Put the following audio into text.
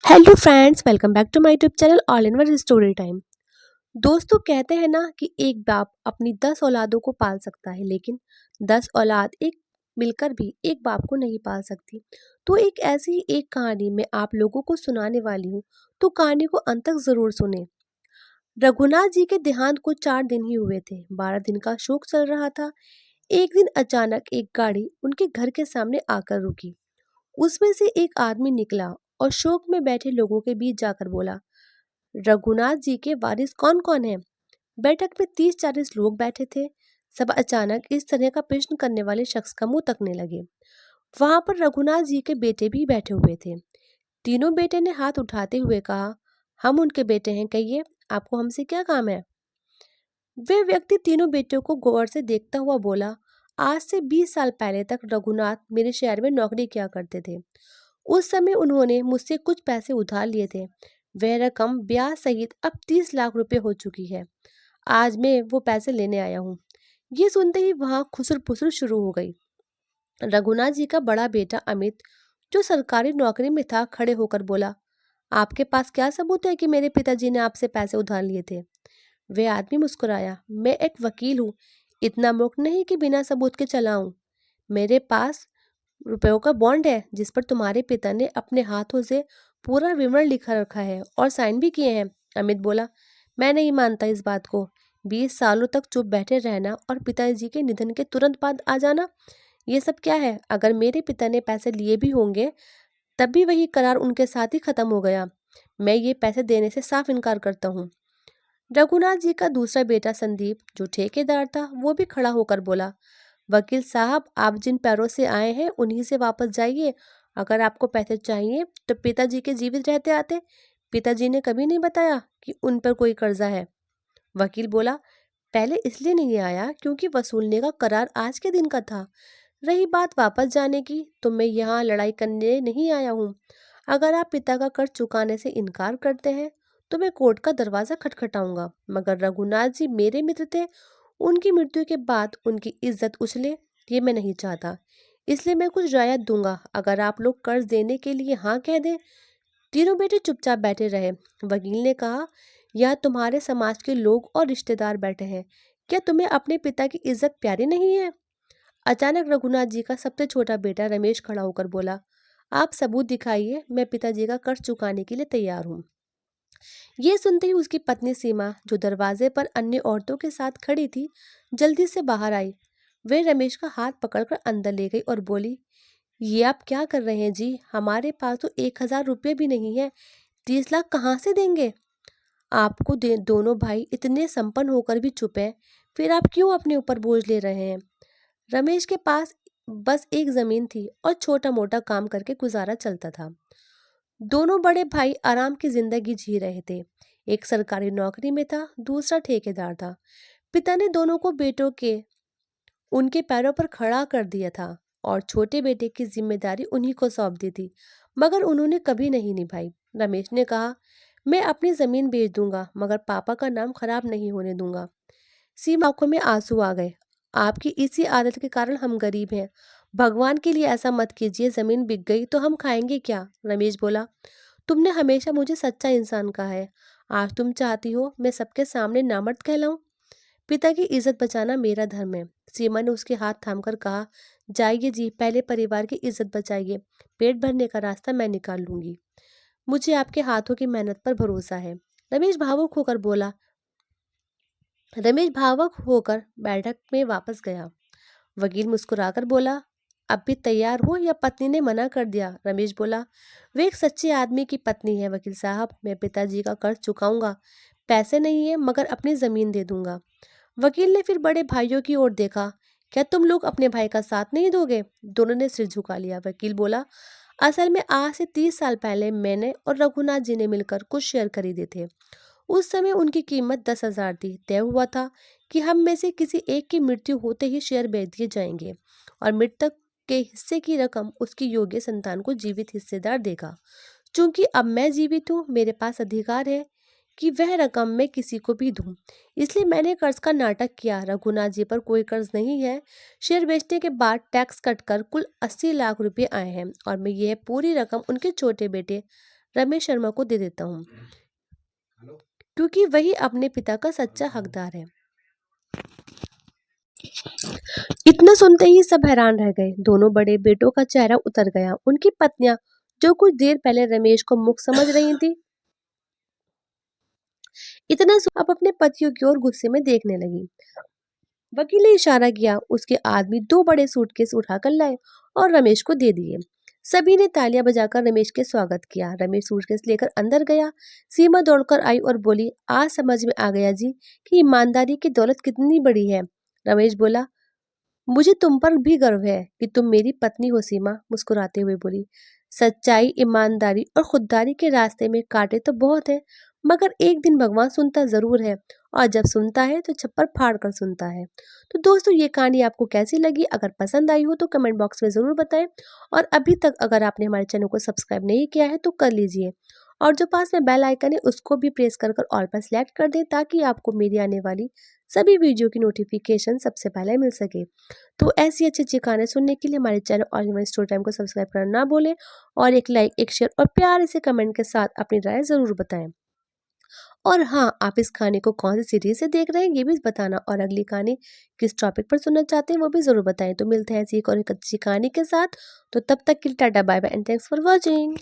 Hello friends, welcome back to my YouTube channel all in one story time. दोस्तों, कहते हैं ना कि एक बाप अपनी 10 औलादों को पाल सकता है, लेकिन 10 औलाद एक मिलकर भी एक बाप को नहीं पाल सकती। तो एक ऐसी ही एक कहानी मैं आप लोगों को सुनाने वाली हूँ, तो कहानी को अंत तक जरूर सुने। रघुनाथ जी के देहांत को 4 दिन ही हुए थे। 12 दिन का शोक चल रहा था। एक दिन अचानक एक गाड़ी उनके घर के सामने आकर रुकी। उसमें से एक आदमी निकला और शोक में बैठे लोगों के बीच जाकर बोला, रघुनाथ जी के वारिस कौन कौन है? बैठक में 30-40 लोग बैठे थे। सब अचानक इस तरह का प्रश्न करने वाले शख्स का मुंह तकने लगे। वहां पर रघुनाथ जी के बेटे भी बैठे हुए थे। तीनों बेटे ने हाथ उठाते हुए कहा, हम उनके बेटे हैं, कहिए आपको हमसे क्या काम है? वे व्यक्ति तीनों बेटों को गौर से देखता हुआ बोला, आज से 20 साल पहले तक रघुनाथ मेरे शहर में नौकरी किया करते थे। उस समय उन्होंने मुझसे कुछ पैसे उधार लिए थे। वह रकम ब्याज सहित अब 30 लाख रुपए हो चुकी है। आज मैं वो पैसे लेने आया हूँ। ये सुनते ही वहां खुसर फुसर शुरू हो गई। रघुनाथ जी का बड़ा बेटा अमित, जो सरकारी नौकरी में था, खड़े होकर बोला, आपके पास क्या सबूत है कि मेरे पिताजी ने आपसे पैसे उधार लिए थे? वे आदमी मुस्कुराया, मैं एक वकील हूँ, इतना मूर्ख नहीं कि बिना सबूत के चलाऊं। मेरे पास रुपयों का बॉन्ड है जिस पर तुम्हारे पिता ने अपने हाथों से पूरा विवरण लिखा रखा है और साइन भी किए हैं। अमित बोला, मैं नहीं मानता इस बात को। 20 सालों तक चुप बैठे रहना और पिताजी के निधन के तुरंत बाद आ जाना, ये सब क्या है? अगर मेरे पिता ने पैसे लिए भी होंगे तब भी वही करार उनके साथ ही खत्म हो गया। मैं ये पैसे देने से साफ इनकार करता हूँ। रघुनाथ जी का दूसरा बेटा संदीप, जो ठेकेदार था, वो भी खड़ा होकर बोला, वकील साहब, आप जिन पैरों से आए हैं उन्हीं से वापस जाइए। अगर आपको पैसे चाहिए तो पिताजी के जीवित रहते आते। पिताजी ने कभी नहीं बताया कि उन पर कोई कर्जा है। वकील बोला, पहले इसलिए नहीं आया क्योंकि वसूलने का करार आज के दिन का था। रही बात वापस जाने की, तो मैं यहाँ लड़ाई करने नहीं आया हूँ। अगर आप पिता का कर्ज चुकाने से इनकार करते हैं तो मैं कोर्ट का दरवाजा खटखटाऊंगा। मगर रघुनाथ जी मेरे मित्र थे। उनकी मृत्यु के बाद उनकी इज्जत उछले, ये मैं नहीं चाहता। इसलिए मैं कुछ रियायत दूंगा अगर आप लोग कर्ज देने के लिए हाँ कह दें। तीनों बेटे चुपचाप बैठे रहे। वकील ने कहा, यहाँ तुम्हारे समाज के लोग और रिश्तेदार बैठे हैं, क्या तुम्हें अपने पिता की इज्जत प्यारी नहीं है? अचानक रघुनाथ जी का सबसे छोटा बेटा रमेश खड़ा होकर बोला, आप सबूत दिखाइए, मैं पिताजी का कर्ज चुकाने के लिए तैयार हूँ। ये सुनते ही उसकी पत्नी सीमा, जो दरवाजे पर अन्य औरतों के साथ खड़ी थी, जल्दी से बाहर आई। वे रमेश का हाथ पकड़कर अंदर ले गई और बोली, ये आप क्या कर रहे हैं जी? हमारे पास तो 1,000 रुपये भी नहीं है। 30 लाख कहाँ से देंगे? आपको दोनों भाई इतने संपन्न होकर भी चुप है, फिर आप क्यों अपने ऊपर बोझ ले रहे हैं? रमेश के पास बस एक जमीन थी और छोटा मोटा काम करके गुजारा चलता था। दोनों बड़े भाई आराम की जिंदगी जी रहे थे। एक सरकारी नौकरी में था, दूसरा ठेकेदार था। पिता ने दोनों को बेटों के उनके पैरों पर खड़ा कर दिया था और छोटे बेटे की जिम्मेदारी उन्हीं को सौंप दी थी, मगर उन्होंने कभी नहीं निभाई। रमेश ने कहा, मैं अपनी जमीन बेच दूंगा मगर पापा का नाम खराब नहीं होने दूंगा। सीमा आंखों में आंसू आ गए। आपकी इसी आदत के कारण हम गरीब हैं। भगवान के लिए ऐसा मत कीजिए, जमीन बिक गई तो हम खाएंगे क्या? रमेश बोला, तुमने हमेशा मुझे सच्चा इंसान कहा है। आज तुम चाहती हो मैं सबके सामने नामर्द कहलाऊं? पिता की इज्जत बचाना मेरा धर्म है। सीमा ने उसके हाथ थामकर कहा, जाइए जी, पहले परिवार की इज्जत बचाइए। पेट भरने का रास्ता मैं निकाल लूंगी। मुझे आपके हाथों की मेहनत पर भरोसा है। रमेश भावुक होकर बोला रमेश भावुक होकर बैठक में वापस गया। वकील मुस्कुराकर बोला, अब भी तैयार हो या पत्नी ने मना कर दिया? रमेश बोला, वे एक सच्चे आदमी की पत्नी है वकील साहब, मैं पिताजी का कर्ज चुकाऊंगा। पैसे नहीं है मगर अपनी जमीन दे दूंगा। वकील ने फिर बड़े भाइयों की ओर देखा, क्या तुम लोग अपने भाई का साथ नहीं दोगे? दोनों ने सिर झुका लिया। वकील बोला, असल में आज से 30 साल पहले मैंने और रघुनाथ जी ने मिलकर कुछ शेयर खरीदे थे। उस समय उनकी कीमत 10,000 थी। तय हुआ था कि हम में से किसी एक की मृत्यु होते ही शेयर बेच दिए जाएंगे और मृतक के हिस्से की रकम उसकी योग्य संतान को जीवित हिस्सेदार देगा। चूंकि अब मैं जीवित हूँ, मेरे पास अधिकार है कि वह रकम मैं किसी को भी दूं। इसलिए मैंने कर्ज का नाटक किया। रघुनाथ जी पर कोई कर्ज नहीं है। शेयर बेचने के बाद टैक्स कटकर कुल 80 लाख रुपए आए हैं और मैं यह पूरी रकम उनके छोटे बेटे रमेश शर्मा को दे देता हूँ, क्योंकि वही अपने पिता का सच्चा हकदार है। इतना सुनते ही सब हैरान रह गए। दोनों बड़े बेटों का चेहरा उतर गया। उनकी पत्नियां, जो कुछ देर पहले रमेश को मूर्ख समझ रही थी, अब अपने पतियों की ओर गुस्से में देखने लगी। वकील ने इशारा किया। उसके आदमी 2 बड़े सूटकेस उठाकर लाए और रमेश को दे दिए। सभी ने तालियां बजाकर रमेश के स्वागत किया। रमेश सूटकेस लेकर अंदर गया। सीमा दौड़कर आई और बोली, आज समझ में आ गया जी कि ईमानदारी की दौलत कितनी बड़ी है। रमेश बोला, मुझे तुम पर भी गर्व है कि तुम मेरी पत्नी हो। सीमा मुस्कुराते हुए बोली, सच्चाई, ईमानदारी और खुददारी के रास्ते में कांटे तो बहुत है, मगर एक दिन भगवान सुनता जरूर है, और जब सुनता है तो छप्पर फाड़ कर सुनता है। तो दोस्तों, ये कहानी आपको कैसी लगी? अगर पसंद आई हो तो कमेंट बॉक्स में ज़रूर बताएं, और अभी तक अगर आपने हमारे चैनल को सब्सक्राइब नहीं किया है तो कर लीजिए, और जो पास में बेल आइकन है उसको भी प्रेस कर ऑल पर सेलेक्ट कर दें, ताकि आपको मेरी आने वाली सभी वीडियो की नोटिफिकेशन सबसे पहले मिल सके। तो ऐसी अच्छी अच्छी कहानी सुनने के लिए हमारे channel all in one story time को सब्सक्राइब करना ना भूलें, और एक लाइक, एक शेयर और प्यारे से कमेंट के साथ अपनी राय ज़रूर बताएं। और हाँ, आप इस कहानी को कौन सी सीरीज से देख रहे हैं ये भी बताना, और अगली कहानी किस टॉपिक पर सुनना चाहते हैं वो भी ज़रूर बताएं। तो मिलते हैं ऐसी एक और एक अच्छी कहानी के साथ। तो तब तक के लिए tata bye bye and thanks for watching.